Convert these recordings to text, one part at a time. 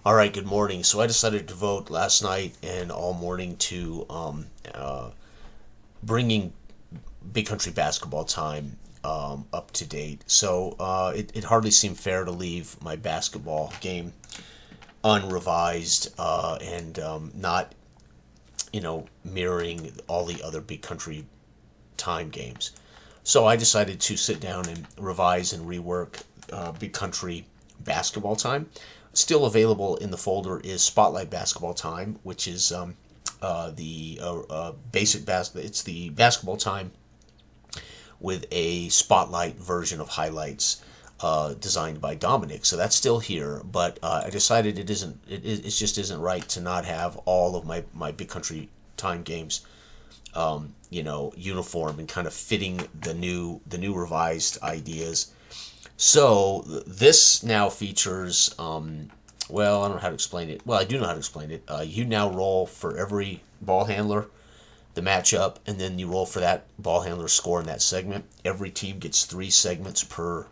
All right, good morning. So I decided to vote last night and all morning to bringing Big Country Basketball Time up to date. So it hardly seemed fair to leave my basketball game unrevised and not, mirroring all the other Big Country Time games. So I decided to sit down and revise and rework Big Country Basketball Time. Still available in the folder is Spotlight Basketball Time, which is the basic basketball. It's the basketball time with a spotlight version of highlights designed by Dominic. So that's still here, but I decided it isn't. It just isn't right to not have all of my Big Country Time games, uniform and kind of fitting the new revised ideas. So this now features, well, I don't know how to explain it. Well, I do know how to explain it. You now roll for every ball handler, the matchup, and then you roll for that ball handler score in that segment. Every team gets 3 segments per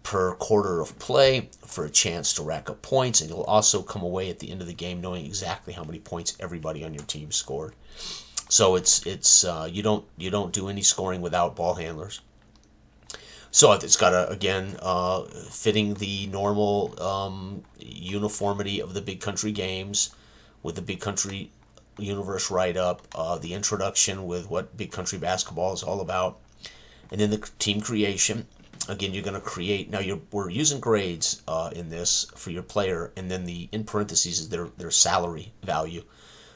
quarter of play for a chance to rack up points, and you'll also come away at the end of the game knowing exactly how many points everybody on your team scored. So it's you don't do any scoring without ball handlers. So it's got again fitting the normal uniformity of the Big Country games with the Big Country universe write up, the introduction with what Big Country basketball is all about, and then the team creation. Again, you're going to create. Now we're using grades in this for your player, and then in parentheses is their salary value.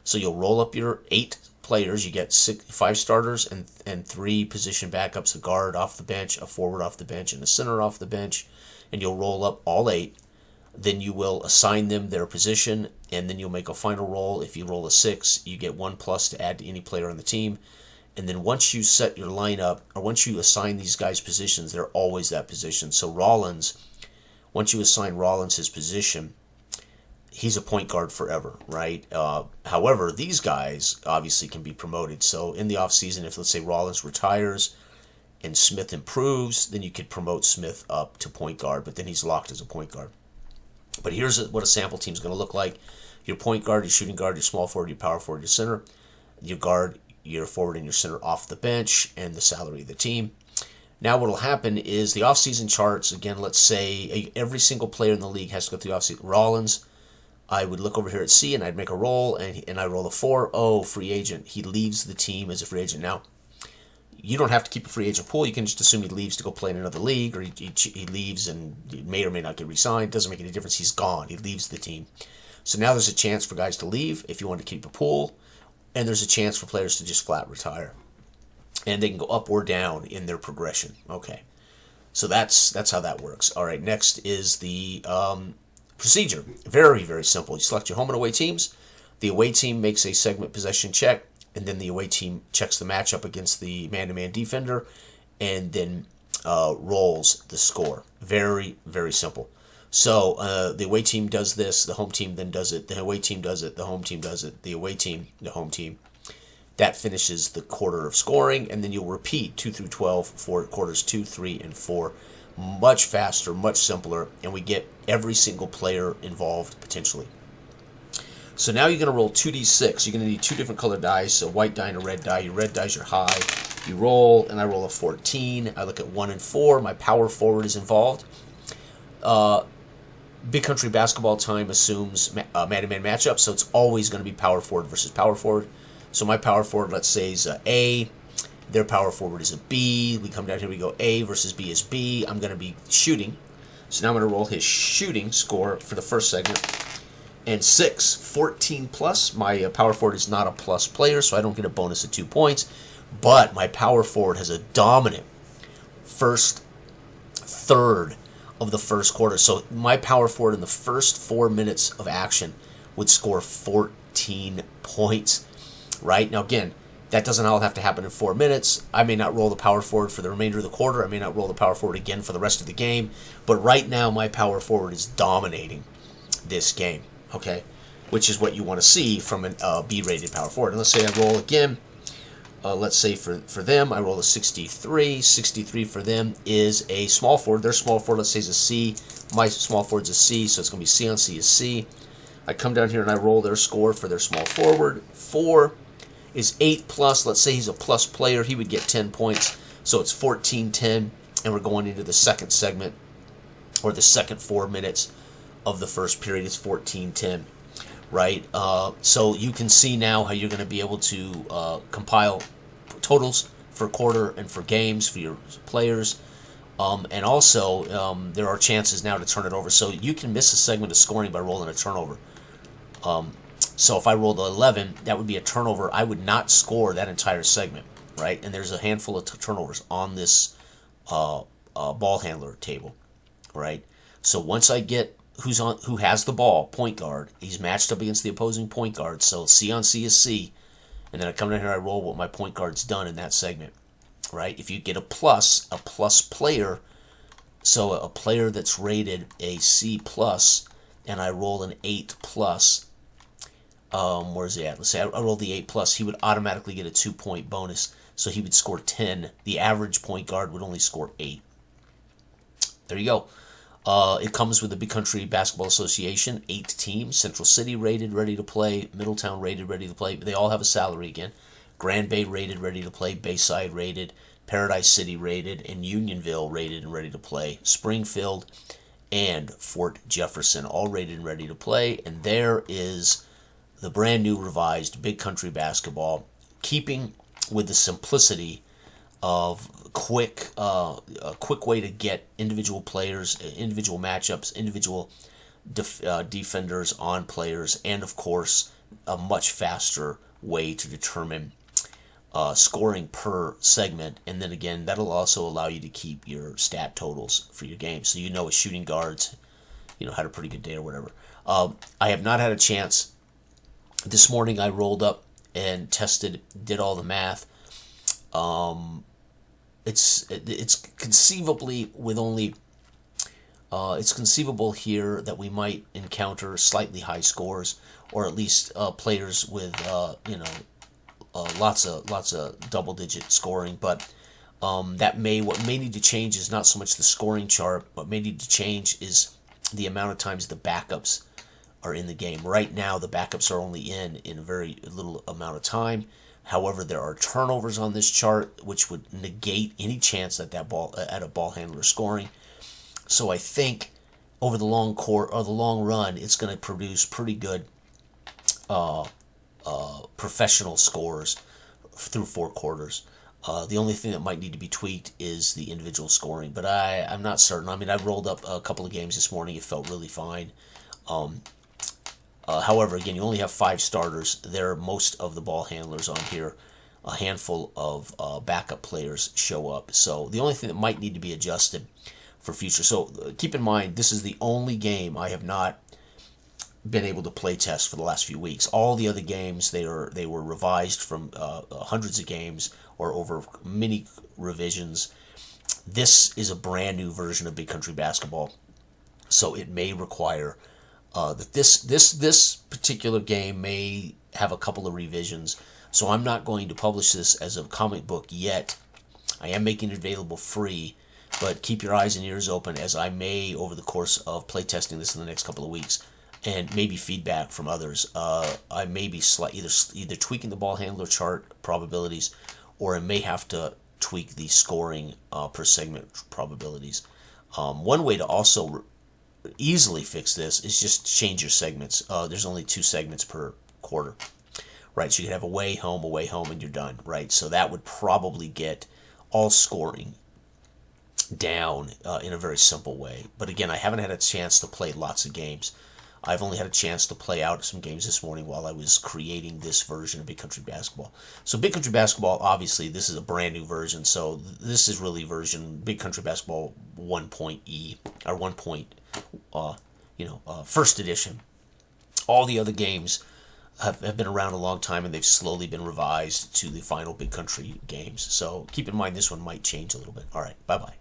So you'll roll up your 8 players. You get 5 starters and 3 position backups: a guard off the bench, a forward off the bench, and a center off the bench. And you'll roll up all 8. Then you will assign them their position, and then you'll make a final roll. If you roll a 6, you get 1+ to add to any player on the team. And then once you set your lineup, or once you assign these guys positions, they're always that position. So Rollins, once you assign Rollins his position, he's a point guard forever, right? However, these guys obviously can be promoted. So in the offseason, if let's say Rollins retires and Smith improves, then you could promote Smith up to point guard, but then he's locked as a point guard. But here's what a sample team is going to look like. Your point guard, your shooting guard, your small forward, your power forward, your center, your guard, your forward, and your center off the bench, and the salary of the team. Now what will happen is the offseason charts, again, let's say every single player in the league has to go through the offseason. Rollins, I would look over here at C, and I'd make a roll, and I roll a 4. Oh, free agent. He leaves the team as a free agent. Now, you don't have to keep a free agent pool. You can just assume he leaves to go play in another league, or he leaves and he may or may not get re-signed. Doesn't make any difference. He's gone. He leaves the team. So now there's a chance for guys to leave if you want to keep a pool, and there's a chance for players to just flat retire. And they can go up or down in their progression. Okay. So that's how that works. All right, next is the procedure. Very, very simple. You select your home and away teams. The away team makes a segment possession check, and then the away team checks the matchup against the man-to-man defender, and then rolls the score. Very, very simple. So the away team does this, the home team then does it, the away team does it, the home team does it, the away team, the home team. That finishes the quarter of scoring, and then you'll repeat 2 through 12 for quarters 2, 3, and 4. Much faster, much simpler, and we get every single player involved potentially. So now you're going to roll 2d6. You're going to need 2 different colored dice, a white die and a red die. Your red die is your high. You roll, and I roll a 14. I look at 1 and 4. My power forward is involved. Big Country Basketball Time assumes man-to-man matchup, so it's always going to be power forward versus power forward. So my power forward, let's say, is A. Their power forward is a B. We come down here, we go A versus B is B. I'm going to be shooting. So now I'm going to roll his shooting score for the first segment. And 6, 14 plus. My power forward is not a plus player, so I don't get a bonus of 2 points. But my power forward has a dominant first third of the first quarter. So my power forward in the first 4 minutes of action would score 14 points. Right? Now, again, that doesn't all have to happen in 4 minutes. I may not roll the power forward for the remainder of the quarter. I may not roll the power forward again for the rest of the game. But right now, my power forward is dominating this game. Okay? Which is what you want to see from a B-rated power forward. And let's say I roll again. let's say for them, I roll a 63. 63 for them is a small forward. Their small forward, let's say, is a C. My small forward's a C, so it's going to be C on C is C. I come down here and I roll their score for their small forward. 4 is 8 plus. Let's say he's a plus player. He would get 10 points. So it's 14-10, and we're going into the second segment, or the second 4 minutes of the first period. It's 14-10, right? So you can see now how you're going to be able to compile totals for quarter and for games for your players. And also, there are chances now to turn it over. So you can miss a segment of scoring by rolling a turnover. So if I rolled 11, that would be a turnover. I would not score that entire segment, right? And there's a handful of turnovers on this ball handler table, right? So once I get who has the ball, point guard, he's matched up against the opposing point guard. So C on C is C, and then I come down here, I roll what my point guard's done in that segment, right? If you get a plus player, so a player that's rated a C plus, and I roll an 8 plus. Where's he at? Let's say I roll the 8 plus. He would automatically get a 2-point bonus, so he would score 10. The average point guard would only score 8. There you go. It comes with the Big Country Basketball Association, 8 teams. Central City rated, ready to play. Middletown rated, ready to play. They all have a salary again. Grand Bay rated, ready to play. Bayside rated. Paradise City rated. And Unionville rated and ready to play. Springfield and Fort Jefferson all rated and ready to play. And there is the brand new revised Big Country Basketball, keeping with the simplicity of a quick way to get individual players, individual matchups, individual defenders on players, and of course a much faster way to determine scoring per segment. And then again, that'll also allow you to keep your stat totals for your game, so you know a shooting guards, had a pretty good day or whatever. I have not had a chance. This morning I rolled up and tested, did all the math. It's conceivably with only it's conceivable here that we might encounter slightly high scores, or at least players with lots of double-digit scoring. But what may need to change is not so much the scoring chart. What may need to change is the amount of times the backups are in the game. Right now, the backups are only in a very little amount of time. However, there are turnovers on this chart, which would negate any chance that a ball handler scoring. So I think over the long run, it's going to produce pretty good professional scores through 4 quarters. The only thing that might need to be tweaked is the individual scoring, but I'm not certain. I mean, I rolled up a couple of games this morning. It felt really fine. However, again, you only have 5 starters. There are most of the ball handlers on here. A handful of backup players show up. So the only thing that might need to be adjusted for future. So keep in mind, this is the only game I have not been able to play test for the last few weeks. All the other games, they were revised from hundreds of games or over many revisions. This is a brand new version of Big Country Basketball, so it may require that this particular game may have a couple of revisions. So I'm not going to publish this as a comic book yet. I am making it available free, but keep your eyes and ears open, as I may, over the course of playtesting this in the next couple of weeks, and maybe feedback from others, I may be either tweaking the ball handler chart probabilities, or I may have to tweak the scoring per segment probabilities. One way to also easily fix this is just change your segments. There's only 2 segments per quarter, right? So you can have away, home, and you're done, right? So that would probably get all scoring down in a very simple way. But again, I haven't had a chance to play lots of games. I've only had a chance to play out some games this morning while I was creating this version of Big Country Basketball. So Big Country Basketball, obviously, this is a brand new version. So this is really version Big Country Basketball 1.E, or 1. First edition. All the other games have been around a long time, and they've slowly been revised to the final Big Country games. So keep in mind, this one might change a little bit. All right, bye-bye.